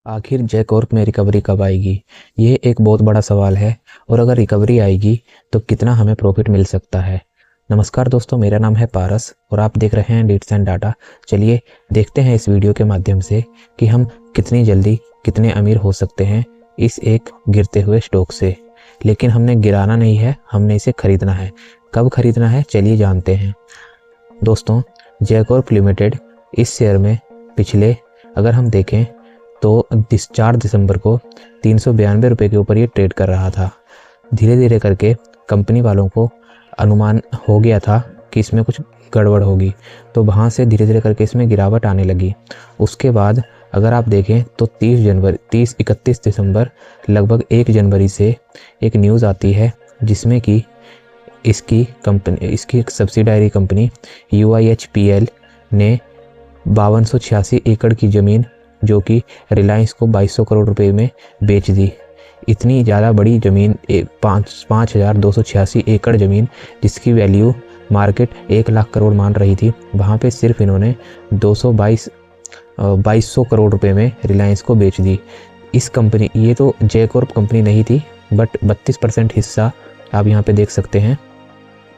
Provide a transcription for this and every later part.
आखिर जय कॉर्प में रिकवरी कब आएगी? ये एक बहुत बड़ा सवाल है। और अगर रिकवरी आएगी तो कितना हमें प्रॉफिट मिल सकता है। नमस्कार दोस्तों, मेरा नाम है पारस और आप देख रहे हैं लीड्स एंड डाटा। चलिए देखते हैं इस वीडियो के माध्यम से कि हम कितनी जल्दी कितने अमीर हो सकते हैं इस एक गिरते हुए स्टॉक से। लेकिन हमने गिराना नहीं है, हमने इसे खरीदना है। कब खरीदना है चलिए जानते हैं। दोस्तों, जय कॉर्प लिमिटेड इस शेयर में पिछले अगर हम देखें तो 4 दिसंबर को 392 रुपये के ऊपर ये ट्रेड कर रहा था। धीरे धीरे करके कंपनी वालों को अनुमान हो गया था कि इसमें कुछ गड़बड़ होगी, तो वहाँ से धीरे धीरे करके इसमें गिरावट आने लगी। उसके बाद अगर आप देखें तो 31 दिसंबर लगभग 1 जनवरी से एक न्यूज़ आती है जिसमें कि इसकी एक सब्सिडायरी कंपनी UIHPL ने 5286 एकड़ की ज़मीन जो कि रिलायंस को 2200 करोड़ रुपए में बेच दी। इतनी ज़्यादा बड़ी ज़मीन 5286 एकड़ ज़मीन जिसकी वैल्यू मार्केट 1 लाख करोड़ मान रही थी, वहाँ पे सिर्फ इन्होंने 2200 करोड़ रुपए में रिलायंस को बेच दी। इस कंपनी, ये तो जय कॉर्प कंपनी नहीं थी, बट 32% हिस्सा आप यहाँ पे देख सकते हैं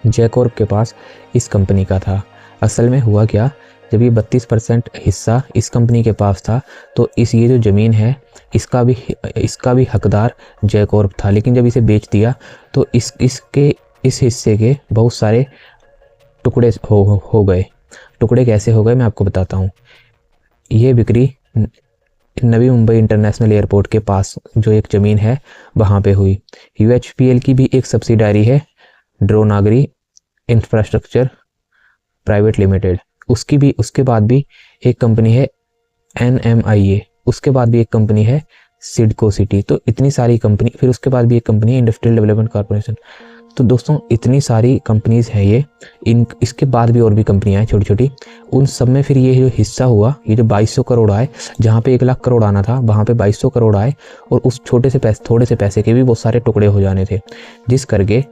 जय कॉर्प के पास इस कंपनी का था। असल में हुआ क्या, जब ये 32% हिस्सा इस कंपनी के पास था तो ये जो ज़मीन है इसका भी हकदार जय कॉर्प था। लेकिन जब इसे बेच दिया तो इस हिस्से के बहुत सारे टुकड़े हो गए। टुकड़े कैसे हो गए मैं आपको बताता हूँ। ये बिक्री नवी मुंबई इंटरनेशनल एयरपोर्ट के पास जो एक ज़मीन है वहाँ पे हुई। UHPL की भी एक सब्सिडायरी है ड्रोनागरी इंफ्रास्ट्रक्चर प्राइवेट लिमिटेड, उसके बाद भी एक कंपनी है NMIA, उसके बाद भी एक कंपनी है सिडको सिटी। तो इतनी सारी कंपनी, फिर उसके बाद भी एक कंपनी है इंडस्ट्रियल डेवलपमेंट कॉर्पोरेशन। तो दोस्तों इतनी सारी कंपनीज हैं ये। इसके बाद भी और भी कंपनियां हैं छोटी छोटी। उन सब में फिर ये जो हिस्सा हुआ, ये जो 2200 करोड़ आए, जहाँ पे 1 लाख करोड़ आना था वहाँ पे 2200 करोड़ आए। और उस थोड़े से पैसे के भी बहुत सारे टुकड़े हो जाने थे, जिस करके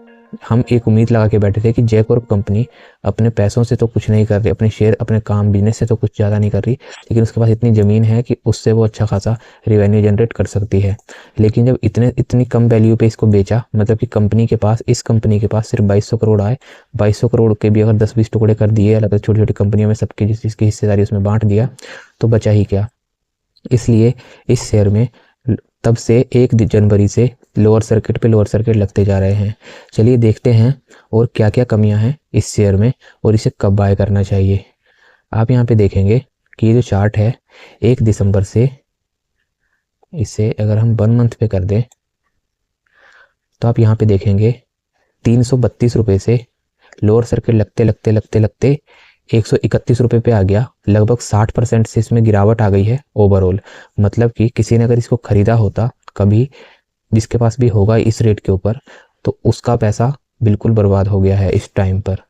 हम एक उम्मीद लगा के बैठे थे कि जय कॉर्प कंपनी अपने पैसों से तो कुछ नहीं कर रही, अपने शेयर अपने काम बिजनेस से तो कुछ ज़्यादा नहीं कर रही, लेकिन उसके पास इतनी ज़मीन है कि उससे वो अच्छा खासा रिवेन्यू जनरेट कर सकती है। लेकिन जब इतनी कम वैल्यू पे इसको बेचा, मतलब कि इस कंपनी के पास सिर्फ 2200 करोड़ आए। 2200 करोड़ के भी अगर 10-20 टुकड़े कर दिए अलग अलग छोटी छोटी कंपनियों में, सबकी जिसकी हिस्सेदारी उसमें बांट दिया, तो बचा ही क्या। इसलिए इस शेयर में तब से 1 जनवरी से लोअर सर्किट लगते जा रहे हैं। चलिए देखते हैं और क्या क्या कमियां हैं इस शेयर में और इसे कब बाय करना चाहिए। आप यहाँ पे देखेंगे कि ये जो चार्ट है 1 दिसंबर से, इसे अगर हम 1 मंथ पे कर दें तो आप यहाँ पे देखेंगे 332 रुपये से लोअर सर्किट लगते 131 रुपये पे आ गया। लगभग 60% से इसमें गिरावट आ गई है ओवरऑल। मतलब कि किसी ने अगर इसको खरीदा होता कभी, जिसके पास भी होगा इस रेट के ऊपर, तो उसका पैसा बिल्कुल बर्बाद हो गया है इस टाइम पर।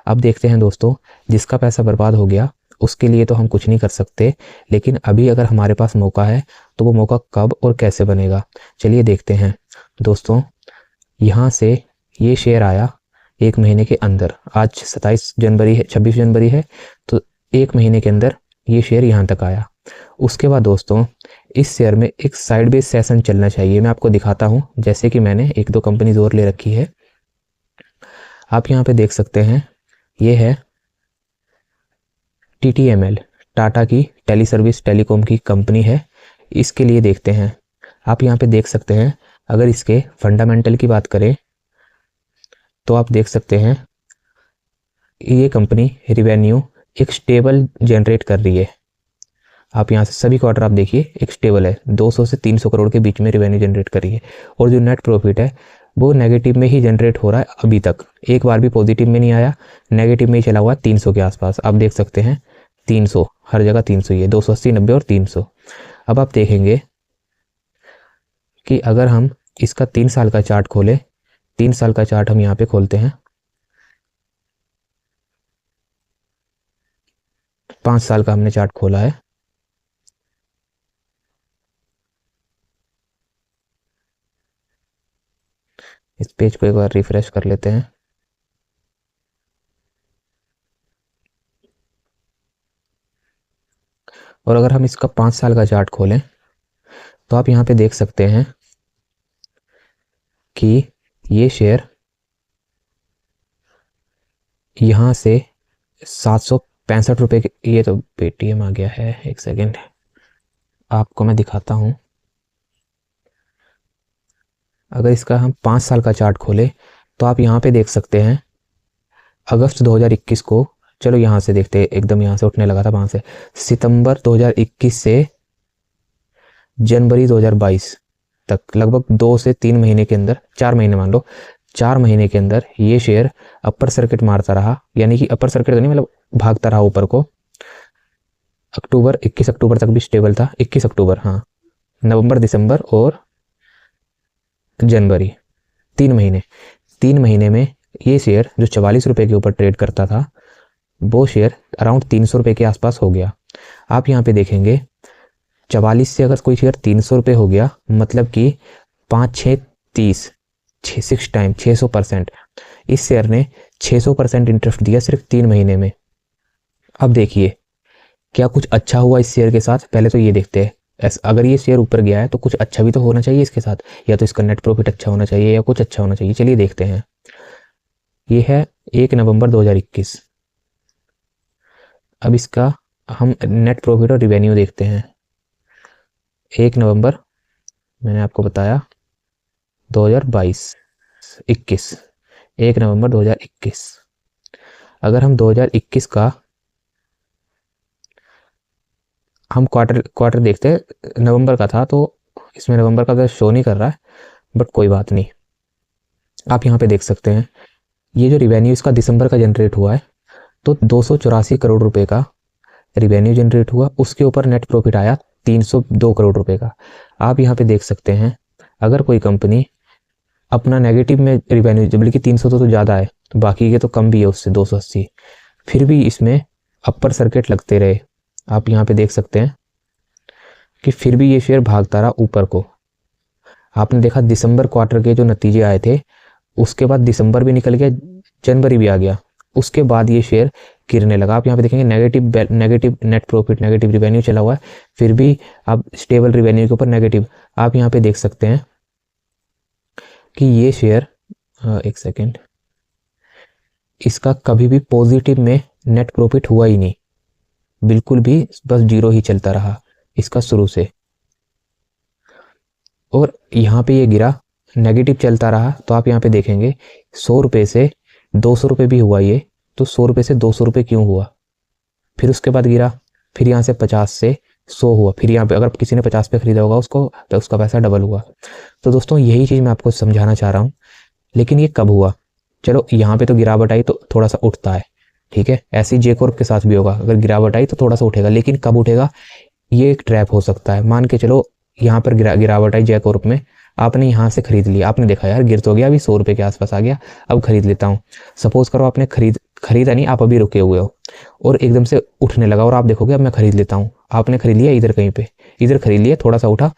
अब देखते हैं दोस्तों, जिसका पैसा बर्बाद हो गया उसके लिए तो हम कुछ नहीं कर सकते, लेकिन अभी अगर हमारे पास मौका है तो वो मौका कब और कैसे बनेगा चलिए देखते हैं। दोस्तों, यहाँ से ये शेयर आया 1 महीने के अंदर। आज 26 जनवरी है, तो 1 महीने के अंदर ये शेयर यहाँ तक आया। उसके बाद दोस्तों इस शेयर में एक साइडवेज सेशन चलना चाहिए। मैं आपको दिखाता हूँ, जैसे कि मैंने 1-2 कंपनीज और ले रखी है। आप यहाँ पे देख सकते हैं, ये है TTML, टाटा की टेलीकॉम की कंपनी है। इसके लिए देखते हैं, आप यहाँ पे देख सकते हैं, अगर इसके फंडामेंटल की बात करें तो आप देख सकते हैं ये कंपनी रिवेन्यू एक स्टेबल जनरेट कर रही है। आप यहाँ से सभी क्वार्टर आप देखिए एक स्टेबल है, 200 से 300 करोड़ के बीच में रिवेन्यू जनरेट कर रही है। और जो नेट प्रॉफिट है वो नेगेटिव में ही जनरेट हो रहा है। अभी तक एक बार भी पॉजिटिव में नहीं आया, नेगेटिव में ही चला हुआ 300 के आसपास। आप देख सकते हैं 300, हर जगह 300 ही है, 280, 90 और 300। अब आप देखेंगे कि अगर हम इसका 3 साल का चार्ट खोलें, 3 साल का चार्ट हम यहाँ पे खोलते हैं, 5 साल का हमने चार्ट खोला है। इस पेज को एक बार रिफ्रेश कर लेते हैं। और अगर हम इसका 5 साल का चार्ट खोलें तो आप यहाँ पे देख सकते हैं कि ये शेयर यहाँ से 765 रुपये के, ये तो पेटीएम आ गया है, एक सेकेंड आपको मैं दिखाता हूँ। अगर इसका हम 5 साल का चार्ट खोलें तो आप यहाँ पे देख सकते हैं अगस्त 2021 को, चलो यहाँ से देखते हैं, एकदम यहाँ से उठने लगा था वहाँ से, सितंबर 2021 से जनवरी 2022 तक लगभग 2 से 3 महीने के अंदर, 4 महीने मान लो, 4 महीने के अंदर ये शेयर अपर सर्किट मारता रहा, यानी कि अपर सर्किट तो नहीं मतलब भागता रहा ऊपर को। 21 अक्टूबर तक भी स्टेबल था, 21 अक्टूबर, हाँ, नवंबर, दिसंबर और जनवरी, 3 महीने में ये शेयर जो 44 रुपये के ऊपर ट्रेड करता था वो शेयर अराउंड 300 रुपये के आसपास हो गया। आप यहाँ पे देखेंगे 44 से अगर कोई शेयर 300 रुपये हो गया मतलब कि 5 6 30, 6 टाइम 600%। इस शेयर ने 600% इंटरेस्ट दिया सिर्फ 3 महीने में। अब देखिए क्या कुछ अच्छा हुआ इस शेयर के साथ, पहले तो ये देखते हैं अगर ये शेयर ऊपर गया है तो कुछ अच्छा भी तो होना चाहिए इसके साथ, या तो इसका नेट प्रॉफिट अच्छा होना चाहिए या कुछ अच्छा होना चाहिए। चलिए देखते हैं। ये है 1 नवंबर 2021। अब इसका हम नेट प्रॉफिट और रिवेन्यू देखते हैं। 1 नवंबर मैंने आपको बताया 2021, 1 नवंबर 2021। अगर हम 2021 का हम क्वार्टर देखते हैं, नवंबर का था तो इसमें नवंबर का तो शो नहीं कर रहा है, बट कोई बात नहीं। आप यहाँ पे देख सकते हैं ये जो रिवेन्यू इसका दिसंबर का जनरेट हुआ है तो 284 करोड़ रुपए का रिवेन्यू जनरेट हुआ, उसके ऊपर नेट प्रॉफिट आया 302 करोड़ रुपए का। आप यहाँ पे देख सकते हैं अगर कोई कंपनी अपना नेगेटिव में रिवेन्यू, बल्कि 300 तो ज़्यादा है, तो बाकी के तो कम भी है उससे 280, फिर भी इसमें अपर सर्किट लगते रहे। आप यहाँ पे देख सकते हैं कि फिर भी ये शेयर भागता रहा ऊपर को। आपने देखा दिसंबर क्वार्टर के जो नतीजे आए थे उसके बाद दिसंबर भी निकल गया, जनवरी भी आ गया, उसके बाद ये शेयर गिरने लगा। आप यहाँ पे देखेंगे negative net profit, negative revenue चला हुआ है, फिर भी आप स्टेबल रिवेन्यू के ऊपर नेगेटिव। आप यहाँ पे देख सकते हैं कि ये शेयर, एक सेकेंड, इसका कभी भी पॉजिटिव में नेट प्रॉफिट हुआ ही नहीं, बिल्कुल भी, बस जीरो ही चलता रहा इसका शुरू से। और यहाँ पे ये गिरा, नेगेटिव चलता रहा, तो आप यहाँ पे देखेंगे 100 रुपये से 200 रुपये भी हुआ ये, तो 100 रुपये से 200 रुपये क्यों हुआ, फिर उसके बाद गिरा, फिर यहाँ से 50 से 100 हुआ, फिर यहाँ पे अगर किसी ने 50 पे खरीदा होगा उसको तो उसका पैसा डबल हुआ। तो दोस्तों यही चीज़ मैं आपको समझाना चाह रहा हूँ। लेकिन ये कब हुआ, चलो यहाँ पे तो गिरावट आई तो थोड़ा सा उठता है, ठीक है, ऐसे ही जे कॉर्प के साथ भी होगा, अगर गिरावट आई तो थोड़ा सा उठेगा, लेकिन कब उठेगा ये एक ट्रैप हो सकता है। मान के चलो यहाँ पर गिरावट आई जे कॉर्प में, आपने यहाँ से खरीद लिया, आपने देखा यार गिर तो गया, अभी 100 रुपये के आसपास आ गया, अब खरीद लेता हूँ। सपोज करो आपने खरीदा नहीं, आप अभी रुके हुए हो और एकदम से उठने लगा और आप देखोगे अब मैं खरीद लेता हूँ, आपने खरीद लिया इधर कहीं पे, इधर खरीद लिया, थोड़ा सा उठा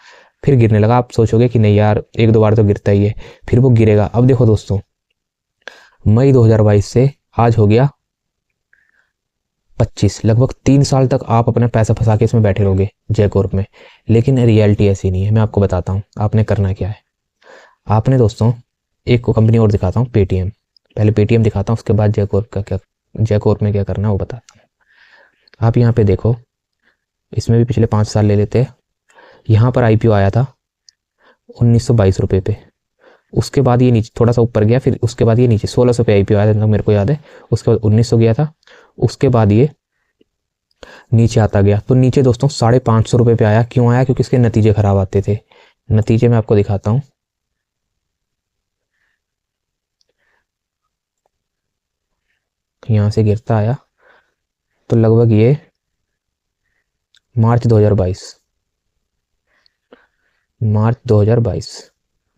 फिर गिरने लगा, आप सोचोगे कि नहीं यार 1-2 बार तो गिरता ही है, फिर वो गिरेगा। अब देखो दोस्तों मई 2022 से आज हो गया 25, लगभग 3 साल तक आप अपना पैसा फंसा के इसमें बैठे रहोगे जे कॉर्प में। लेकिन रियलिटी ऐसी नहीं है, मैं आपको बताता हूँ आपने करना क्या है। आपने दोस्तों एक को कंपनी और दिखाता हूँ, पेटीएम, पहले पेटीएम दिखाता हूँ उसके बाद जे कॉर्प में क्या करना है वो बताता हूँ। आप यहाँ पे देखो, इसमें भी पिछले 5 साल ले लेते हैं। यहाँ पर आईपीओ आया था 1922 रुपये पे, उसके बाद ये नीचे थोड़ा सा ऊपर गया, फिर उसके बाद ये नीचे 1600 पे आईपीओ आया था मेरे को याद है, उसके बाद 1900 गया था, उसके बाद ये नीचे आता गया, तो नीचे दोस्तों 550 रुपये पे आया। क्यों आया, क्योंकि इसके नतीजे खराब आते थे। नतीजे मैं आपको दिखाता हूँ, यहाँ से गिरता आया तो लगभग ये मार्च 2022,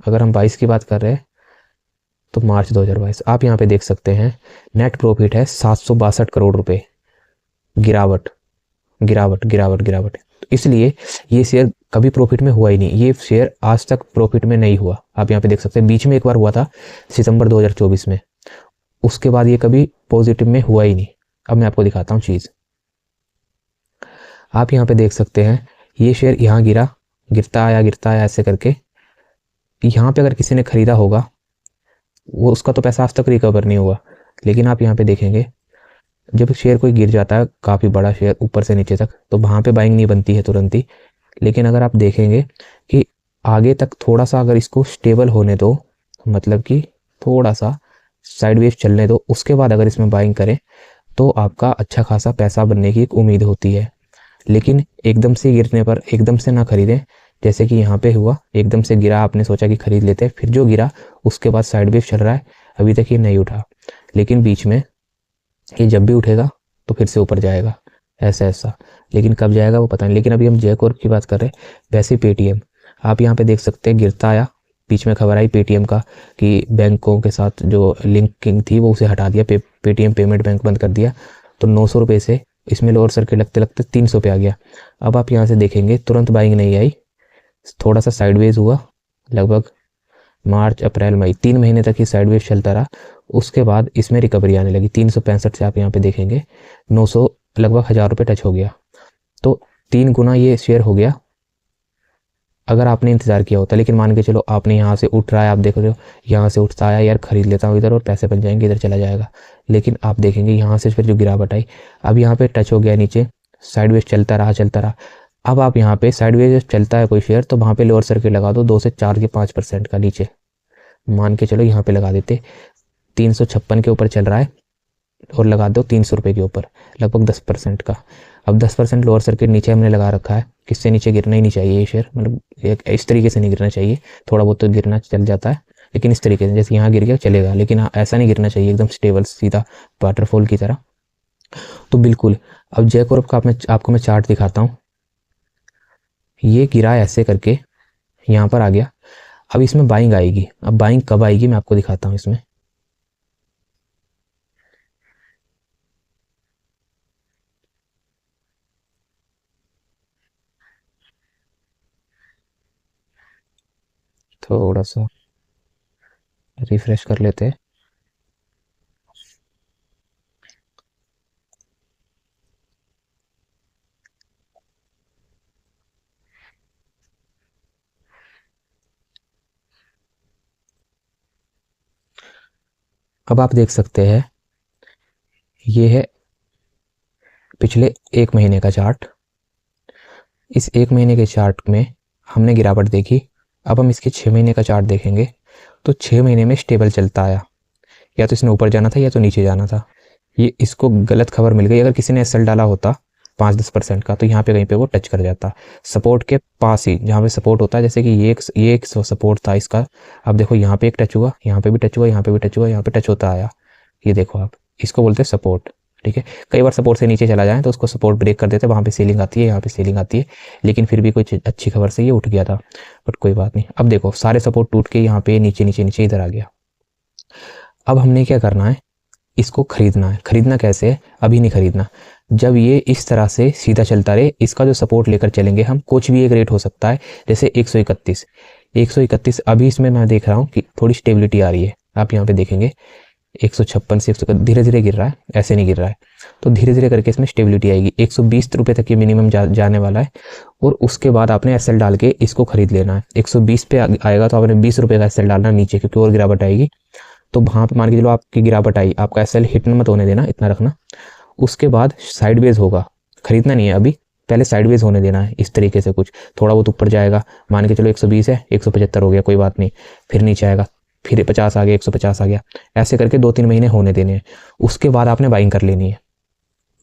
अगर हम 22 की बात कर रहे हैं तो मार्च 2022। आप यहाँ पे देख सकते हैं नेट प्रॉफिट है 762 करोड़ रुपए, गिरावट गिरावट गिरावट गिरावट। इसलिए ये शेयर कभी प्रॉफिट में हुआ ही नहीं, ये शेयर आज तक प्रॉफिट में नहीं हुआ। आप यहाँ पे देख सकते हैं बीच में एक बार हुआ था सितंबर 2024 में, उसके बाद ये कभी पॉजिटिव में हुआ ही नहीं। अब मैं आपको दिखाता हूँ चीज़। आप यहाँ पे देख सकते हैं ये शेयर यहाँ गिरा गिरता आया ऐसे करके यहाँ पे अगर किसी ने ख़रीदा होगा वो उसका तो पैसा आज तक रिकवर नहीं हुआ। लेकिन आप यहाँ पे देखेंगे जब शेयर कोई गिर जाता है काफ़ी बड़ा शेयर ऊपर से नीचे तक, तो वहाँ पे बाइंग नहीं बनती है तुरंत ही। लेकिन अगर आप देखेंगे कि आगे तक थोड़ा सा अगर इसको स्टेबल होने दो, मतलब कि थोड़ा सा साइडवेज चलने दो, उसके बाद अगर इसमें बाइंग करें तो आपका अच्छा खासा पैसा बनने की एक उम्मीद होती है। लेकिन एकदम से गिरने पर एकदम से ना खरीदें, जैसे कि यहाँ पे हुआ, एकदम से गिरा, आपने सोचा कि खरीद लेते हैं, फिर जो गिरा उसके बाद साइडवेज चल रहा है, अभी तक ये नहीं उठा, लेकिन बीच में ये जब भी उठेगा तो फिर से ऊपर जाएगा, ऐसा। लेकिन कब जाएगा वो पता नहीं। लेकिन अभी हम जयकॉर्प की बात कर रहे हैं। वैसे पेटीएम आप यहाँ पे देख सकते हैं, गिरता आया, बीच में खबर आई पेटीएम का कि बैंकों के साथ जो लिंकिंग थी वो उसे हटा दिया, पेटीएम पेमेंट बैंक बंद कर दिया। तो 900 रुपये से इसमें लोअर सर्किट लगते लगते 300 पे आ गया। अब आप यहाँ से देखेंगे तुरंत बाइंग नहीं आई, थोड़ा सा साइडवेज हुआ, लगभग मार्च अप्रैल मई 3 महीने तक ही साइडवेज चलता रहा। उसके बाद इसमें रिकवरी आने लगी। 365 से आप यहाँ पे देखेंगे 900 लगभग 1000 रुपये टच हो गया। तो 3 गुना ये शेयर हो गया अगर आपने इंतज़ार किया होता। लेकिन मान के चलो आपने यहाँ से उठ रहा है, आप देख रहे हो यहाँ से उठता आया, यार खरीद लेता हूँ इधर और पैसे बन जाएंगे, इधर चला जाएगा। लेकिन आप देखेंगे यहाँ से फिर जो गिरावट आई, अब यहाँ पे टच हो गया नीचे, साइडवेज चलता रहा। अब आप यहाँ पे साइडवेज चलता है कोई शेयर तो वहाँ पे लोअर सर्किट लगा दो 2 से 4 के 5% का नीचे, मान के चलो यहाँ पे लगा देते। 356 के ऊपर चल रहा है और लगा दो 300 रुपये के ऊपर, लगभग 10% का। अब 10% लोअर सर्किट नीचे हमने लगा रखा है, किससे नीचे गिरना ही नहीं चाहिए ये शेयर, मतलब इस तरीके से नहीं गिरना चाहिए। थोड़ा बहुत तो गिरना चल जाता है, लेकिन इस तरीके से जैसे यहाँ गिर गया चलेगा, लेकिन ऐसा नहीं गिरना चाहिए एकदम स्टेबल सीधा वाटरफॉल की तरह। तो बिल्कुल अब जयकॉर्प का आपको मैं चार्ट दिखाता हूँ। ये गिरा ऐसे करके यहाँ पर आ गया, अब इसमें बाइंग आएगी। अब बाइंग कब आएगी मैं आपको दिखाता हूँ। इसमें थोड़ा सा रिफ्रेश कर लेते हैं। अब आप देख सकते हैं ये है पिछले 1 महीने का चार्ट। इस 1 महीने के चार्ट में हमने गिरावट देखी। अब हम इसके 6 महीने का चार्ट देखेंगे तो 6 महीने में स्टेबल चलता आया, या तो इसने ऊपर जाना था या तो नीचे जाना था। ये इसको गलत खबर मिल गई। अगर किसी ने एसएल डाला होता 5-10% का तो यहाँ पे कहीं पे वो टच कर जाता सपोर्ट के पास ही, जहाँ पे सपोर्ट होता है। जैसे कि ये एक सपोर्ट था इसका, अब देखो यहाँ पे एक टच हुआ, यहाँ पे भी टच हुआ, यहाँ पे भी टच हुआ, यहाँ पे टच होता आया। ये देखो आप, इसको बोलते हैं सपोर्ट। ठीक है, कई बार सपोर्ट से नीचे चला जाए तो उसको सपोर्ट ब्रेक कर देते हैं, वहाँ पे सेलिंग आती है, यहाँ पे सेलिंग आती है। लेकिन फिर भी कोई अच्छी खबर से ये उठ गया था, बट कोई बात नहीं। अब देखो सारे सपोर्ट टूट के यहाँ पे नीचे नीचे नीचे इधर आ गया। अब हमने क्या करना है, इसको खरीदना है। खरीदना कैसे है, अभी नहीं खरीदना, जब ये इस तरह से सीधा चलता रहे, इसका जो सपोर्ट लेकर चलेंगे हम, कुछ भी एक रेट हो सकता है, जैसे 131 अभी इसमें मैं देख रहा हूँ कि थोड़ी स्टेबिलिटी आ रही है। आप यहाँ पे देखेंगे 156 से 100 धीरे धीरे गिर रहा है, ऐसे नहीं गिर रहा है, तो धीरे धीरे करके इसमें स्टेबिलिटी आएगी। 120 रुपये तक ये मिनिमम जाने वाला है, और उसके बाद आपने एसएल डाल के इसको खरीद लेना है। 120 पे आएगा तो आपने 20 रुपये का एसएल डालना नीचे, क्योंकि और गिरावट आएगी। तो वहाँ पे मान के चलो आपकी गिरावट आई, आपका एसएल हिट मत होने देना, इतना रखना। उसके बाद साइडवेज होगा, खरीदना नहीं है अभी, पहले साइडवेज होने देना है। इस तरीके से कुछ थोड़ा बहुत ऊपर जाएगा, मान के चलो 120 है, 175 हो गया, कोई बात नहीं, फिर नीचे आएगा, फिर 50 आ गया, 150 आ गया, ऐसे करके 2-3 महीने होने देने हैं। उसके बाद आपने बाइंग कर लेनी है।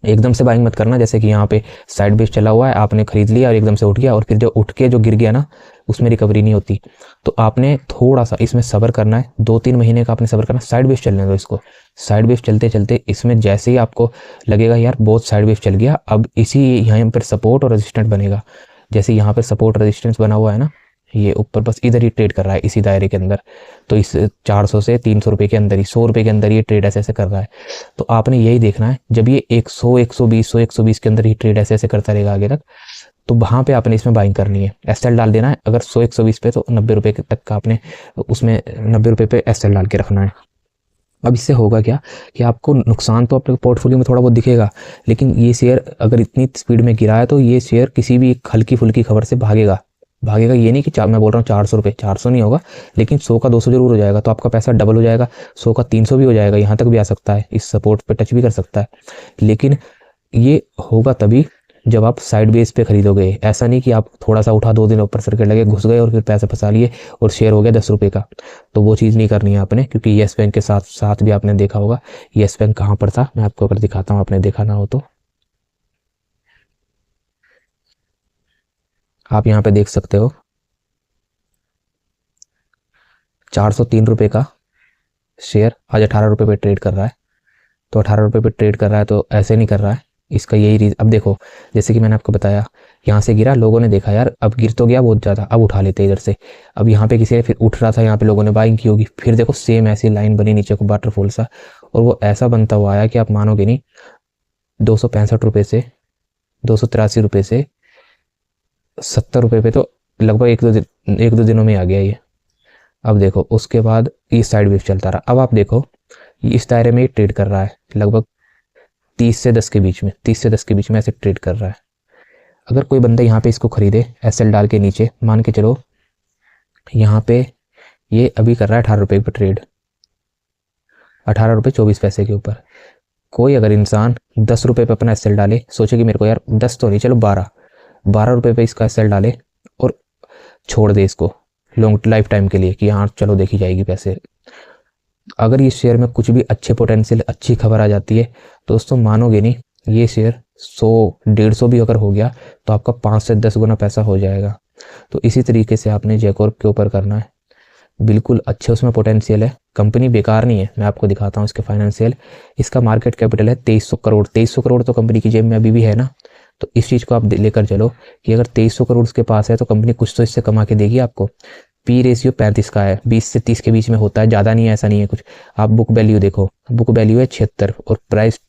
एकदम से बाइंग मत करना, जैसे कि यहाँ पे साइड बेस चला हुआ है, आपने खरीद लिया और एकदम से उठ गया, और फिर जो उठ के जो गिर गया ना, उसमें रिकवरी नहीं होती। तो आपने थोड़ा सा इसमें सब्र करना है, 2-3 महीने का आपने सब्र करना। साइड बेस चलने दो इसको, साइड बेस चलते चलते इसमें जैसे ही आपको लगेगा यार बहुत साइड बेस चल गया, अब इसी यहाँ पर सपोर्ट और रेजिस्टेंट बनेगा। जैसे यहाँ पर सपोर्ट रेजिस्टेंस बना हुआ है ना, ये ऊपर बस इधर ही ट्रेड कर रहा है, इसी दायरे के अंदर। तो इस 400 से 300 रुपये के अंदर ही, 100 रुपये के अंदर ये ट्रेड ऐसे ऐसे कर रहा है। तो आपने यही देखना है, जब ये 100, 120 के अंदर ही ट्रेड ऐसे ऐसे करता रहेगा आगे तक, तो वहाँ पे आपने इसमें बाइंग करनी है, एसएल डाल देना है। अगर 100, 120 पे, तो 90 रुपये तक का आपने उसमें 90 रुपये पे एसएल डाल के रखना है। अब इससे होगा क्या कि आपको नुकसान तो अपने पोर्टफोलियो में थोड़ा बहुत दिखेगा, लेकिन ये शेयर अगर इतनी स्पीड में गिरा है तो ये शेयर किसी भी हल्की फुल्की खबर से भागेगा, भागेगा। ये नहीं कि मैं बोल रहा हूँ 400 रुपये, 400 नहीं होगा, लेकिन 100 का 200 जरूर हो जाएगा, तो आपका पैसा डबल हो जाएगा। 100 का 300 भी हो जाएगा, यहाँ तक भी आ सकता है, इस सपोर्ट पे टच भी कर सकता है। लेकिन ये होगा तभी जब आप साइड बेस पे खरीदोगे। ऐसा नहीं कि आप थोड़ा सा उठा, 2 दिन ऊपर सर्किट लगे, घुस गए और फिर पैसे फंसा लिए और शेयर हो गया 10 रुपये का। तो वो चीज़ नहीं करनी है आपने, क्योंकि येस बैंक के साथ साथ भी आपने देखा होगा येस बैंक कहाँ पर था। मैं आपको अगर दिखाता हूँ, आपने देखा ना हो तो आप यहाँ पे देख सकते हो 403 रुपये का शेयर आज 18 रुपये पे ट्रेड कर रहा है। तो 18 रुपये पे ट्रेड कर रहा है, तो ऐसे नहीं कर रहा है। इसका यही रीज़न, अब देखो जैसे कि मैंने आपको बताया, यहाँ से गिरा, लोगों ने देखा यार अब गिर तो गया बहुत ज़्यादा, अब उठा लेते इधर से। अब यहाँ पे किसी ने फिर उठ रहा था, यहाँ पे लोगों ने बाइंग की होगी, फिर देखो सेम ऐसी लाइन बनी नीचे को वाटरफॉल सा, और वो ऐसा बनता हुआ आया कि आप मानोगे नहीं, 265 रुपये से 283 रुपये से 70 रुपये पे तो लगभग एक दो दिनों में आ गया ये। अब देखो उसके बाद ये साइड वेव चलता रहा। अब आप देखो इस दायरे में ट्रेड कर रहा है, लगभग 30 से 10 के बीच में, 30 से 10 के बीच में ऐसे ट्रेड कर रहा है। अगर कोई बंदा यहाँ पे इसको खरीदे एसएल डाल के नीचे, मान के चलो यहाँ पे ये अभी कर रहा है 18 रुपये पर ट्रेड, 18 रुपये 24 पैसे के ऊपर। कोई अगर इंसान 10 रुपये पे अपना एसएल डाले, सोचे कि मेरे को यार 10 तो नहीं, चलो 12 रुपये पे इसका एसएल डाले और छोड़ दे इसको लॉन्ग लाइफ टाइम के लिए कि हाँ चलो देखी जाएगी पैसे। अगर ये शेयर में कुछ भी अच्छे पोटेंशियल, अच्छी खबर आ जाती है, तो दोस्तों मानोगे नहीं, ये शेयर 100-150 भी अगर हो गया तो आपका 5 से 10 गुना पैसा हो जाएगा। तो इसी तरीके से आपने जयकॉर्प के ऊपर करना है। बिल्कुल अच्छे उसमें पोटेंशियल है, कंपनी बेकार नहीं है। मैं आपको दिखाता हूँ इसके फाइनेंशियल। इसका मार्केट कैपिटल है 2300 करोड़। 2300 करोड़ तो कंपनी की जेब में अभी भी है ना। तो इस चीज़ को आप लेकर चलो कि अगर 2300 करोड़ उसके पास है तो कंपनी कुछ तो इससे कमा के देगी आपको। पी रेशियो 35 का है, 20 से 30 के बीच में होता है, ज़्यादा नहीं है, ऐसा नहीं है कुछ। आप बुक वैल्यू देखो, बुक वैल्यू है 76 और प्राइस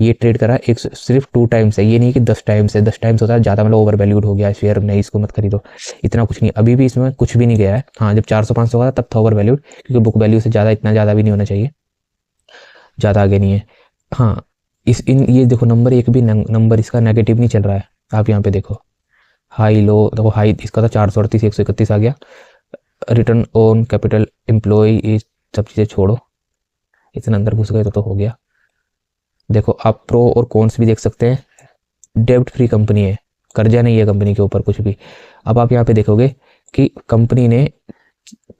ये ट्रेड करा एक सिर्फ 2 टाइम्स है। ये नहीं कि 10 टाइम्स है, 10 टाइम्स होता है ज़्यादा, मतलब ओवर वैल्यूड हो गया शेयर, नहीं इसको मत खरीदो, इतना कुछ नहीं। अभी भी इसमें कुछ भी नहीं गया है। हाँ जब 400-500 का था तब था ओवर वैल्यूड, क्योंकि बुक वैल्यू से ज़्यादा, इतना ज़्यादा भी नहीं होना चाहिए, ज़्यादा आगे नहीं है। हाँ ये देखो नंबर एक भी नंबर इसका नेगेटिव नहीं चल रहा है। आप यहाँ पे देखो हाई लो, देखो हाई इसका था 438, 131 आ गया। रिटर्न ऑन कैपिटल एम्प्लॉय, ये सब चीज़ें छोड़ो, इतना अंदर घुस गए तो हो गया। देखो आप प्रो और कॉन्स भी देख सकते हैं। डेब्ट फ्री कंपनी है, कर्जा नहीं है कंपनी के ऊपर कुछ भी। अब आप यहाँ पे देखोगे कि कंपनी ने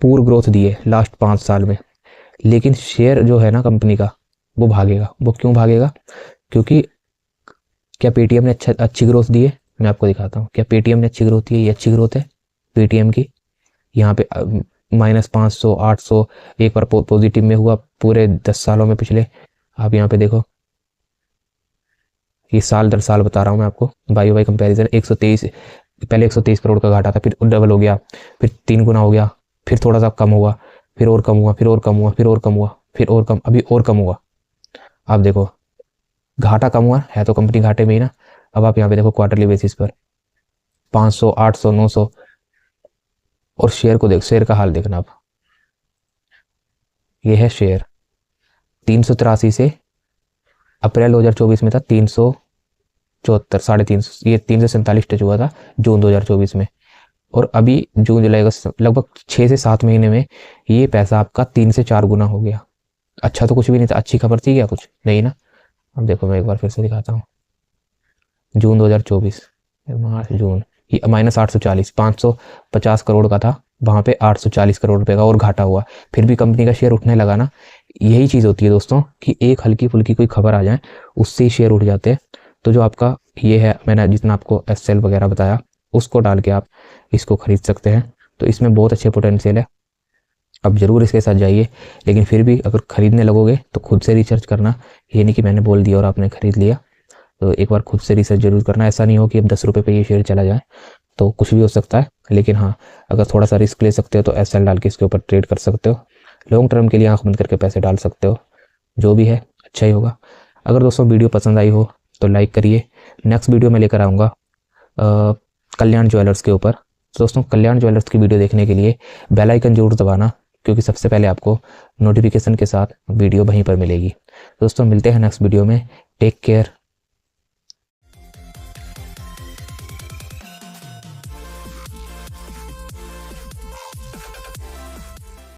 पूर्ण ग्रोथ दी है लास्ट 5 साल में, लेकिन शेयर जो है ना कंपनी का वो भागेगा। वो क्यों भागेगा? क्योंकि क्या पेटीएम ने अच्छी ग्रोथ दी है? मैं आपको दिखाता हूँ। क्या पेटीएम ने अच्छी ग्रोथ दी है? ये अच्छी ग्रोथ है पेटीएम की। यहाँ पे -500, 800 एक बार पॉजिटिव में हुआ पूरे 10 सालों में पिछले। आप यहाँ पे देखो, ये साल दर साल बता रहा हूँ मैं आपको, बाई बाई कंपैरिजन। 123, पहले 123 करोड़ का घाटा था, फिर डबल हो गया, फिर 3 गुना हो गया, फिर थोड़ा सा कम हुआ, फिर और कम हुआ, फिर और कम हुआ, फिर और कम हुआ, फिर और कम, अभी और कम हुआ। आप देखो घाटा कम हुआ है तो कंपनी घाटे में ही ना। अब आप यहाँ पे देखो क्वार्टरली बेसिस पर 500, 800, 900, और शेयर को देख, शेयर का हाल देखना आप। ये है शेयर 383 से अप्रैल 2024 में था 374, 350, ये 347 टच हुआ था जून 2024 में। और अभी जून जुलाई अगस्त लगभग 6 से 7 महीने में ये पैसा आपका 3 से 4 गुना हो गया। अच्छा तो कुछ भी नहीं था, अच्छी खबर थी क्या? कुछ नहीं ना। अब देखो मैं एक बार फिर से दिखाता हूँ, जून 2024, मार्च जून, ये -840, 550 करोड़ का था, वहाँ पे 840 करोड़ रुपए का और घाटा हुआ। फिर भी कंपनी का शेयर उठने लगा ना। यही चीज़ होती है दोस्तों कि एक हल्की फुल्की कोई खबर आ जाए उससे ही शेयर उठ जाते हैं। तो जो आपका ये है, मैंने जितना आपको एसएल वगैरह बताया उसको डाल के आप इसको खरीद सकते हैं। तो इसमें बहुत अच्छे पोटेंशियल है, अब ज़रूर इसके साथ जाइए। लेकिन फिर भी अगर ख़रीदने लगोगे तो खुद से रिसर्च करना, ये नहीं कि मैंने बोल दिया और आपने ख़रीद लिया। तो एक बार खुद से रिसर्च जरूर करना। ऐसा नहीं हो कि अब 10 रुपये पे ये शेयर चला जाए, तो कुछ भी हो सकता है। लेकिन हाँ, अगर थोड़ा सा रिस्क ले सकते हो तो एसएल डाल के इसके ऊपर ट्रेड कर सकते हो। लॉन्ग टर्म के लिए आंख बंद करके पैसे डाल सकते हो, जो भी है अच्छा ही होगा। अगर दोस्तों वीडियो पसंद आई हो तो लाइक करिए। नेक्स्ट वीडियो में लेकर आऊँगा कल्याण ज्वेलर्स के ऊपर। तो दोस्तों कल्याण ज्वेलर्स की वीडियो देखने के लिए बेल आइकन जरूर दबाना, क्योंकि सबसे पहले आपको नोटिफिकेशन के साथ वीडियो वहीं पर मिलेगी। दोस्तों मिलते हैं नेक्स्ट वीडियो में। Take care.